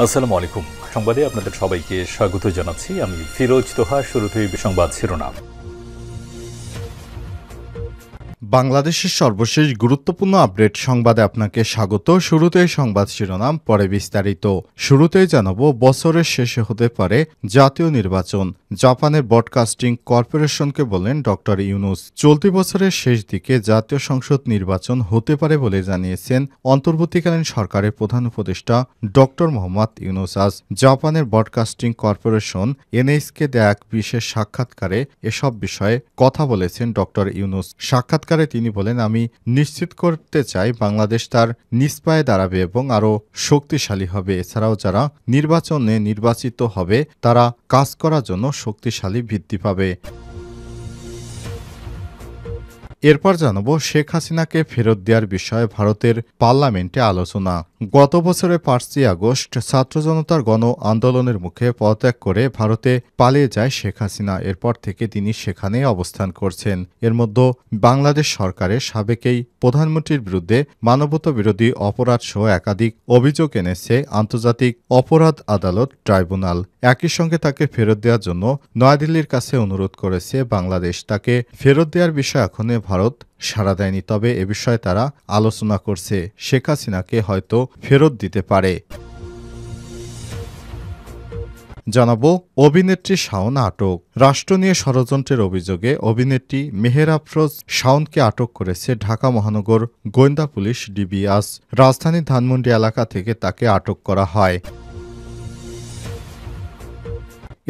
আসসালামু আলাইকুম। সংবাদে আপনাদের সবাইকে স্বাগত জানাচ্ছি। আমি ফিরোজ তোহা। শুরুতেই সংবাদ শিরোনাম। বাংলাদেশের সর্বশেষ গুরুত্বপূর্ণ আপডেট সংবাদে আপনাকে স্বাগত। শুরুতেই সংবাদ শিরোনাম, পরে বিস্তারিত। শুরুতেই জানাবো, বছরের শেষে হতে পারে জাতীয় নির্বাচন। জাপানের ব্রডকাস্টিং কর্পোরেশনকে বললেন ডক্টর ইউনুস। চলতি বছরের শেষ দিকে জাতীয় সংসদ নির্বাচন হতে পারে বলে জানিয়েছেন অন্তর্বর্তীকালীন সরকারের প্রধান উপদেষ্টা ডক্টর মোহাম্মদ ইউনুস। আজ জাপানের ব্রডকাস্টিং কর্পোরেশন এনএইচকে দেয়া এক বিশেষ সাক্ষাৎকারে এসব বিষয়ে কথা বলেছেন ডক্টর ইউনুস। সাক্ষাৎকারে তিনি বলেন, আমি নিশ্চিত করতে চাই বাংলাদেশ তার নিজ পায়ে দাঁড়াবে এবং আরও শক্তিশালী হবে। এছাড়াও যারা নির্বাচনে নির্বাচিত হবে তারা কাজ করার জন্য শক্তিশালী ভিত্তি পাবে। এরপর জানাবো, শেখ হাসিনাকে ফেরত দেওয়ার বিষয়ে ভারতের পার্লামেন্টে আলোচনা। গত বছরের 5ই আগস্ট ছাত্র জনতার গণ আন্দোলনের মুখে পদত্যাগ করে ভারতে পালিয়ে যায় শেখ হাসিনা। এরপর থেকে তিনি সেখানেই অবস্থান করছেন। এর মধ্যে বাংলাদেশ সরকারের সাবেকেই প্রধানমন্ত্রীর বিরুদ্ধে মানবতা বিরোধী অপরাধ সহ একাধিক অভিযোগ এনেছে আন্তর্জাতিক অপরাধ আদালত ট্রাইব্যুনাল। একই সঙ্গে তাকে ফেরত দেওয়ার জন্য নয়াদিল্লির কাছে অনুরোধ করেছে বাংলাদেশ। তাকে ফেরত দেওয়ার বিষয়ে এখনও ভারত সাড়া দেয়নি, তবে এ বিষয়ে তারা আলোচনা করছে। শেখ হাসিনাকে হয়তো ফেরত দিতে পারে। জানাবো, অভিনেত্রী শাওন আটক। রাষ্ট্র নিয়ে ষড়যন্ত্রের অভিযোগে অভিনেত্রী মেহের আফরোজ শাওনকে আটক করেছে ঢাকা মহানগর গোয়েন্দা পুলিশ ডিবি। আজ রাজধানীর ধানমন্ডি এলাকা থেকে তাকে আটক করা হয়।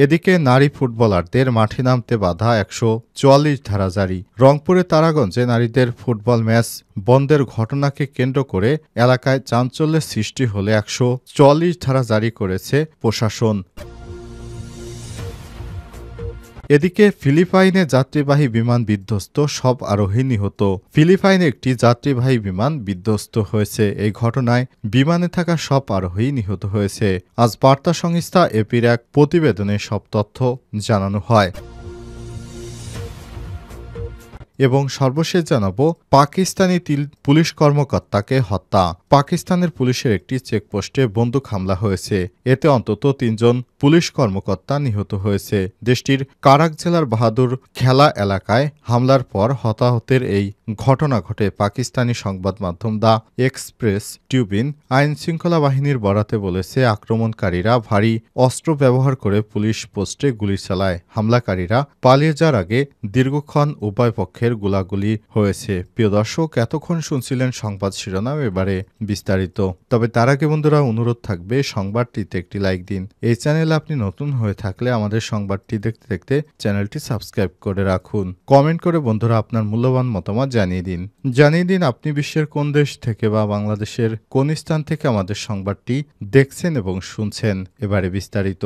এদিকে নারী ফুটবলারদের মাঠে নামতে বাধা 144 ধারা জারি। রংপুরের তারাগঞ্জে নারীদের ফুটবল ম্যাচ বন্ধের ঘটনাকে কেন্দ্র করে এলাকায় চাঞ্চল্যের সৃষ্টি হলে 144 ধারা জারি করেছে প্রশাসন। এদিকে ফিলিপাইনে যাত্রীবাহী বিমান বিধ্বস্ত, সব আরোহী নিহত। ফিলিপাইনে একটি যাত্রীবাহী বিমান বিধ্বস্ত হয়েছে। এই ঘটনায় বিমানে থাকা সব আরোহী নিহত হয়েছে। আজ বার্তা সংস্থা এপির এক প্রতিবেদনে সব তথ্য জানানো হয়। এবং সর্বশেষ জানাবো, পাকিস্তানি পুলিশ কর্মকর্তাকে হত্যা। পাকিস্তানের পুলিশের একটি চেকপোস্টে বন্দুক হামলা হয়েছে। এতে অন্তত 3 জন পুলিশ কর্মকর্তা নিহত হয়েছে। দেশটির কারাক জেলার বাহাদুর খেলা এলাকায় হামলার পর হতাহতের এই ঘটনা ঘটে। পাকিস্তানি সংবাদ মাধ্যম দ্য এক্সপ্রেস টিউবিন আইনশৃঙ্খলা বাহিনীর বরাতে বলেছে, আক্রমণকারীরা ভারী অস্ত্র ব্যবহার করে পুলিশ পোস্টে গুলি চালায়। হামলাকারীরা পালিয়ে যাওয়ার আগে দীর্ঘক্ষণ উভয় পক্ষের গোলাগুলি হয়েছে। প্রিয় দর্শক, এতক্ষণ শুনছিলেন সংবাদ শিরোনাম, এবারে বিস্তারিত। তবে তার আগে বন্ধুরা, অনুরোধ থাকবে সংবাদটিতে একটি লাইক দিন। এই চ্যানেলে আপনি নতুন হয়ে থাকলে আমাদের সংবাদটি দেখতে দেখতে চ্যানেলটি সাবস্ক্রাইব করে রাখুন। কমেন্ট করে বন্ধুরা আপনার মূল্যবান মতামত জানিয়ে দিন আপনি বিশ্বের কোন দেশ থেকে বা বাংলাদেশের কোন স্থান থেকে আমাদের সংবাদটি দেখছেন এবং শুনছেন। এবারে বিস্তারিত।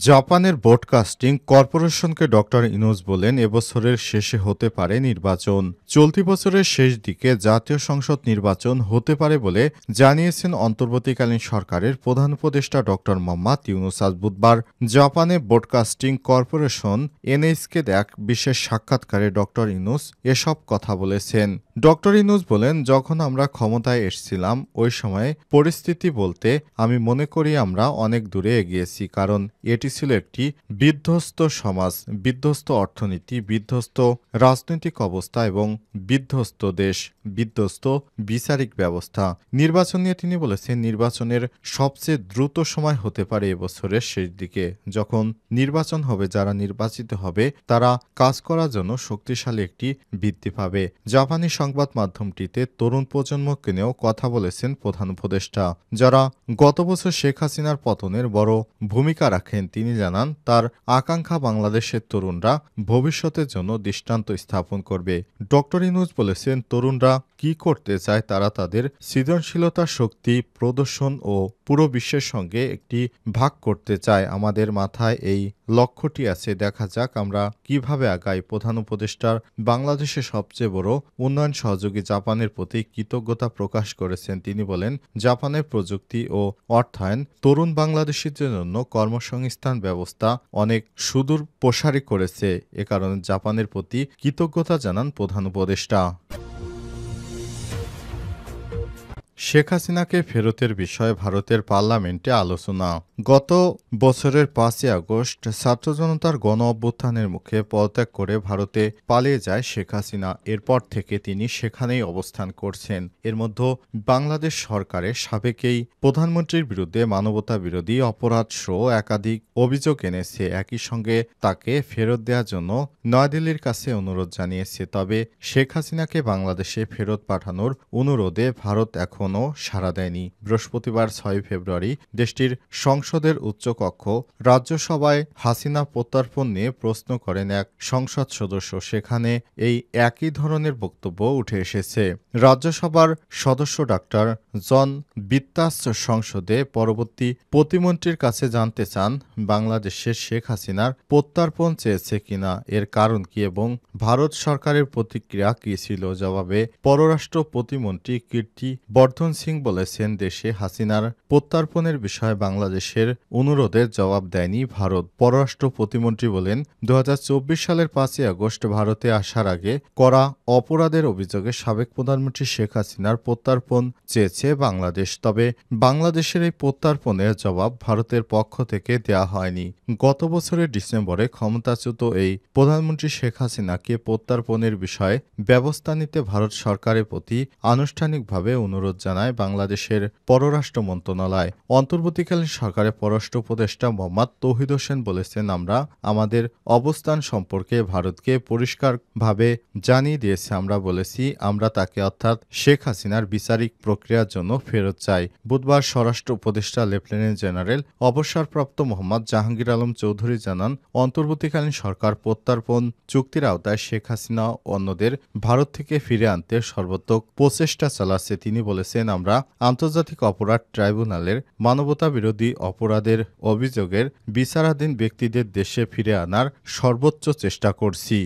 জাপানের ব্রডকাস্টিং কর্পোরেশনকে ডক্টর ইউনুস বলেন, এবছরের শেষে হতে পারে নির্বাচন। চলতি বছরের শেষ দিকে জাতীয় সংসদ নির্বাচন হতে পারে বলে জানিয়েছেন অন্তর্বর্তীকালীন সরকারের প্রধান উপদেষ্টা ডক্টর মোহাম্মদ ইউনুস। আজ বুধবার জাপানে ব্রডকাস্টিং কর্পোরেশন এনএইচকে এক বিশেষ সাক্ষাৎকারে ডক্টর ইউনুস এসব কথা বলেছেন। ডক্টর ইউনুস বলেন, যখন আমরা ক্ষমতায় এসেছিলাম ওই সময়ে পরিস্থিতি বলতে আমি মনে করি আমরা অনেক দূরে এগিয়েছি, কারণ এটি ছিল একটি বিধ্বস্ত সমাজ, বিধ্বস্ত অর্থনীতি, বিধ্বস্ত রাজনৈতিক অবস্থা এবং বিধ্বস্ত দেশ, বিধ্বস্ত বিচারিক ব্যবস্থা। নির্বাচন নিয়ে তিনি বলেছেন, নির্বাচনের সবচেয়ে দ্রুত সময় হতে পারে এবছরের শেষ দিকে। যখন নির্বাচন হবে, যারা নির্বাচিত হবে তারা কাজ করার জন্য শক্তিশালী একটি ভিত্তি পাবে। জাপানি সংবাদ মাধ্যমটিতে তরুণ প্রজন্মকে নিয়েও কথা বলেছেন প্রধান উপদেষ্টা, যারা গত বছর শেখ হাসিনার পতনের বড় ভূমিকা রাখেন। তিনি জানান, তার আকাঙ্ক্ষা বাংলাদেশের তরুণরা ভবিষ্যতের জন্য দৃষ্টান্ত স্থাপন করবে। ডক্টর ইউনুস বলেছেন, তরুণরা কি করতে চায় তারা তাদের সৃজনশীলতার শক্তি প্রদর্শন ও পুরো বিশ্বের সঙ্গে একটি ভাগ করতে চায়। আমাদের মাথায় এই লক্ষ্যটি আছে, দেখা যাক আমরা কিভাবে আগাই। প্রধান উপদেষ্টার বাংলাদেশের সবচেয়ে বড় উন্নয়ন সহযোগী জাপানের প্রতি কৃতজ্ঞতা প্রকাশ করেছেন। তিনি বলেন, জাপানের প্রযুক্তি ও অর্থায়ন তরুণ বাংলাদেশিদের জন্য কর্মসংস্থান ব্যবস্থা অনেক সুদূর প্রসারী করেছে। এ কারণে জাপানের প্রতি কৃতজ্ঞতা জানান প্রধান উপদেষ্টা। শেখ হাসিনাকে ফেরতের বিষয়ে ভারতের পার্লামেন্টে আলোচনা। গত বছরের ৫ই আগস্ট ছাত্র জনতার গণ অভ্যুত্থানের মুখে পদত্যাগ করে ভারতে পালিয়ে যায় শেখ হাসিনা। এরপর থেকে তিনি সেখানেই অবস্থান করছেন। এর মধ্যে বাংলাদেশ সরকারের সাবেক এই প্রধানমন্ত্রীর বিরুদ্ধে মানবতা বিরোধী অপরাধ সহ একাধিক অভিযোগ এনেছে। একই সঙ্গে তাকে ফেরত দেওয়ার জন্য নয়াদিল্লির কাছে অনুরোধ জানিয়েছে। তবে শেখ হাসিনাকে বাংলাদেশে ফেরত পাঠানোর অনুরোধে ভারত এখনও সাড়া দেয়নি। বৃহস্পতিবার ৬ ফেব্রুয়ারি দেশটির সংসদের উচ্চকক্ষ রাজ্যসভায় হাসিনা প্রত্যর্পণ নিয়ে প্রশ্ন করেন এক সংসদ সদস্য। সেখানে এই একই ধরনের বক্তব্য উঠে এসেছে। রাজ্যসভার সদস্য ডাক্তার জন বিত্তাস সংসদে পরবর্তী প্রতিমন্ত্রীর কাছে জানতে চান বাংলাদেশের শেখ হাসিনার প্রত্যর্পণ চেয়েছে কিনা, এর কারণ কি এবং ভারত সরকারের প্রতিক্রিয়া কী ছিল। জবাবে পররাষ্ট্র প্রতিমন্ত্রী কীর্তি বর্ধন সিং বলেছেন, দেশে হাসিনার প্রত্যর্পণের বিষয়ে বাংলাদেশের অনুরোধের জবাব দেয়নি ভারত। পররাষ্ট্র প্রতিমন্ত্রী বলেন, ২০২৪ সালের ৫ই আগস্ট ভারতে আসার আগে করা অপরাধের অভিযোগে সাবেক প্রধানমন্ত্রী শেখ হাসিনার প্রত্যর্পণ চেয়েছে বাংলাদেশ। তবে বাংলাদেশের এই প্রত্যর্পণের জবাব ভারতের পক্ষ থেকে দেয়া হয়নি। গত বছরের ডিসেম্বরে ক্ষমতাচ্যুত এই প্রধানমন্ত্রী শেখ হাসিনাকে প্রত্যর্পণের বিষয়ে ব্যবস্থা নিতে ভারত সরকারের প্রতি আনুষ্ঠানিকভাবে অনুরোধ জানায় বাংলাদেশের পররাষ্ট্র মন্ত্রণালয়। অন্তর্বর্তীকালীন সরকারের পররাষ্ট্র উপদেষ্টা মোহাম্মদ তৌহিদ হোসেন বলেছেন, আমরা আমাদের অবস্থান সম্পর্কে ভারতকে পরিষ্কারভাবে জানিয়ে দিয়েছি। আমরা বলেছি আমরা তাকে অর্থাৎ শেখ হাসিনার বিচারিক প্রক্রিয়ার জন্য ফেরত চাই। বুধবার স্বরাষ্ট্র উপদেষ্টা লেফটেন্যান্ট জেনারেল অবসরপ্রাপ্ত মোহাম্মদ জাহাঙ্গীর আলম চৌধুরী জানান, অন্তর্বর্তীকালীন সরকার প্রত্যর্পণ চুক্তির আওতায় শেখ হাসিনা ও অন্যদের ভারত থেকে ফিরে আনতে সর্বাত্মক প্রচেষ্টা চালাচ্ছে। তিনি বলেছেন, আমরা আন্তর্জাতিক অপরাধ ট্রাইব্যুনালের মানবতা বিরোধী অপরাধের অভিযোগের বিচারাধীন ব্যক্তিদের দেশে ফিরে আনার সর্বোচ্চ চেষ্টা করছি।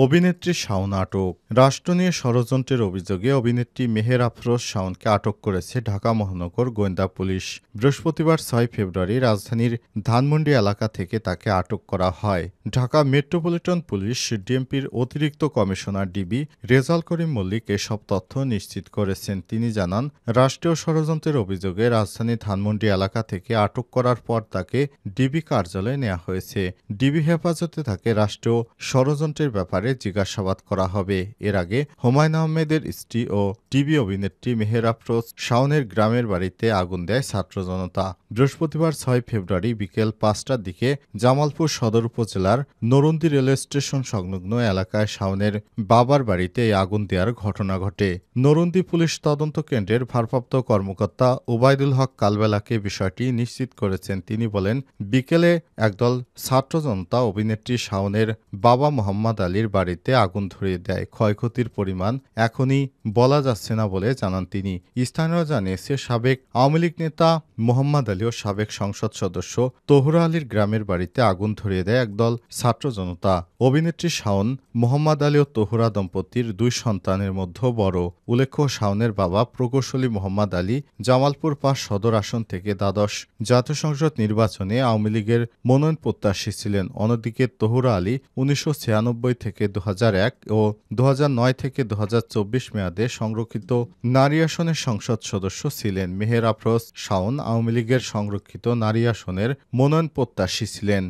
অভিনেত্রী শাওন আটক। রাষ্ট্র নিয়ে ষড়যন্ত্রের অভিযোগে অভিনেত্রী মেহের আফরোজ শাওনকে আটক করেছে ঢাকা মহানগর গোয়েন্দা পুলিশ। বৃহস্পতিবার ৬ ফেব্রুয়ারি রাজধানীর ধানমন্ডি এলাকা থেকে তাকে আটক করা হয়। ঢাকা মেট্রোপলিটন পুলিশ ডিএমপির অতিরিক্ত কমিশনার ডিবি রেজাল করিম মল্লিক এসব তথ্য নিশ্চিত করেছেন। তিনি জানান, রাষ্ট্রীয় ষড়যন্ত্রের অভিযোগে রাজধানীর ধানমন্ডি এলাকা থেকে আটক করার পর তাকে ডিবি কার্যালয়ে নেওয়া হয়েছে। ডিবি হেফাজতে তাকে রাষ্ট্রীয় ষড়যন্ত্রের ব্যাপারে জিজ্ঞাসাবাদ করা হবে। এর আগে হুমায়ুন আহমেদের স্ত্রী ও টিভি অভিনেত্রী মেহের আফরোজ শাওনের গ্রামের বাড়িতে আগুন দেয় ছাত্র জনতা। বৃহস্পতিবার ৬ ফেব্রুয়ারি বিকেল ৫টার দিকে জামালপুর সদর উপজেলার নরুন্দি রেলওয়ে স্টেশন সংলগ্ন এলাকায় শাওনের বাবার বাড়িতে এই আগুন দেওয়ার ঘটনা ঘটে। নরুন্দি পুলিশ তদন্ত কেন্দ্রের ভারপ্রাপ্ত কর্মকর্তা ওবায়দুল হক কালবেলাকে বিষয়টি নিশ্চিত করেছেন। তিনি বলেন, বিকেলে একদল ছাত্র জনতা অভিনেত্রী শাওনের বাবা মোহাম্মদ আলীর বাড়িতে আগুন ধরিয়ে দেয়। ক্ষয়ক্ষতির পরিমাণ এখনই বলা যাচ্ছে না বলে জানান তিনি। স্থানীয়রা জানিয়েছে, সাবেক আওয়ামী লীগ নেতা মোহাম্মদ আলী ও সাবেক সংসদ সদস্য তহুরা আলীর গ্রামের বাড়িতে আগুন ধরিয়ে দেয় একদল ছাত্র জনতা। অভিনেত্রী শাওন মোহাম্মদ আলী ও তহুরা দম্পতির ২ সন্তানের মধ্যে বড়। উল্লেখ্য, শাওনের বাবা প্রকৌশলী মোহাম্মদ আলী জামালপুর ৫ সদর আসন থেকে দ্বাদশ জাতীয় সংসদ নির্বাচনে আওয়ামী লীগের মনোনয়ন প্রত্যাশী ছিলেন। অন্যদিকে তহুরা আলী ১৯৯৬ থেকে ২০০১ ও ২০০৯ থেকে ২০২৪ মেয়াদে সংরক্ষিত নারী আসনের সংসদ সদস্য ছিলেন। মেহের আফরোজ শাওন আওয়ামী লীগের সংরক্ষিত নারী আসনের মনোনয়ন প্রত্যাশী ছিলেন।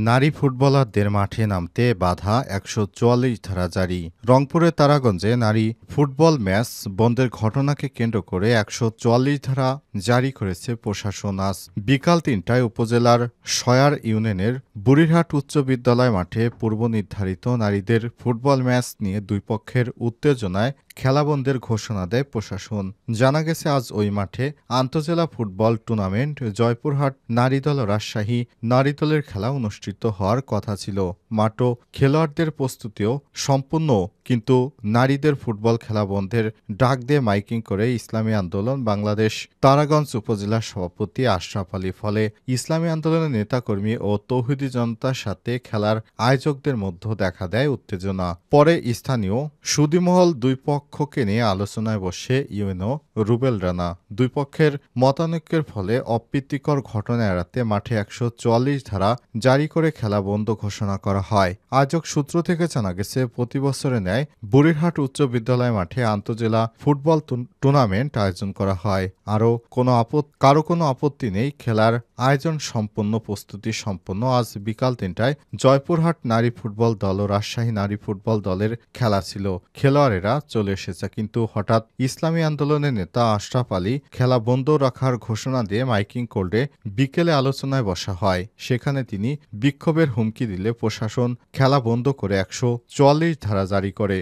নারী ফুটবলারদের মাঠে নামতে বাধা ১৪৪ ধারা জারি। রংপুরের তারাগঞ্জে নারী ফুটবল ম্যাচ বন্ধের ঘটনাকে কেন্দ্র করে ১৪৪ ধারা জারি করেছে প্রশাসন। আজ বিকাল ৩টায় উপজেলার সয়ার ইউনিয়নের বুড়িরহাট উচ্চ বিদ্যালয় মাঠে পূর্বনির্ধারিত নারীদের ফুটবল ম্যাচ নিয়ে দুই পক্ষের উত্তেজনায় খেলা বন্ধের ঘোষণা দেয় প্রশাসন। জানা গেছে, আজ ওই মাঠে আন্তজেলা ফুটবল টুর্নামেন্ট জয়পুরহাট নারী দল ও রাজশাহী নারী দলের খেলা অনুষ্ঠিত হওয়ার কথা ছিল। মাঠও খেলোয়াড়দের প্রস্তুতিও সম্পূর্ণ কিন্তু নারীদের ফুটবল খেলা বন্ধের ডাক দিয়ে মাইকিং করে ইসলামী আন্দোলন বাংলাদেশ তারাগঞ্জ উপজেলার সভাপতি আশরাফ আলী। ফলে ইসলামী আন্দোলনের নেতাকর্মী ও তৌহিদি জনতার সাথে খেলার আয়োজকদের মধ্যে দেখা দেয় উত্তেজনা। পরে স্থানীয় সুধীমহল দুই পক্ষকে নিয়ে আলোচনায় বসে ইউএনও রুবেল রানা। দুই পক্ষের মতানৈক্যের ফলে অপ্রীতিকর ঘটনা এড়াতে মাঠে ১৪৪ ধারা জারি করে খেলা বন্ধ ঘোষণা করা হয়। আয়োজক সূত্র থেকে জানা গেছে, প্রতি বছরের ন্যায় বুড়িরহাট উচ্চ বিদ্যালয় মাঠে আন্তজেলা ফুটবল টুর্নামেন্ট আয়োজন করা হয়। কারো কোনো আপত্তি নেই। খেলার আয়োজন সম্পন্ন, প্রস্তুতি সম্পন্ন। আজ বিকাল ৩টায় জয়পুরহাট নারী ফুটবল দল ও রাজশাহী নারী ফুটবল দলের খেলা ছিল। খেলোয়াড়েরা চলে এসেছে, কিন্তু হঠাৎ ইসলামী আন্দোলনের নেতা আশরাফ আলী খেলা বন্ধ রাখার ঘোষণা দিয়ে মাইকিং করলে বিকেলে আলোচনায় বসা হয়। সেখানে তিনি বিক্ষোভের হুমকি দিলে প্রশাসন খেলা বন্ধ করে ১৪৪ ধারা জারি করে।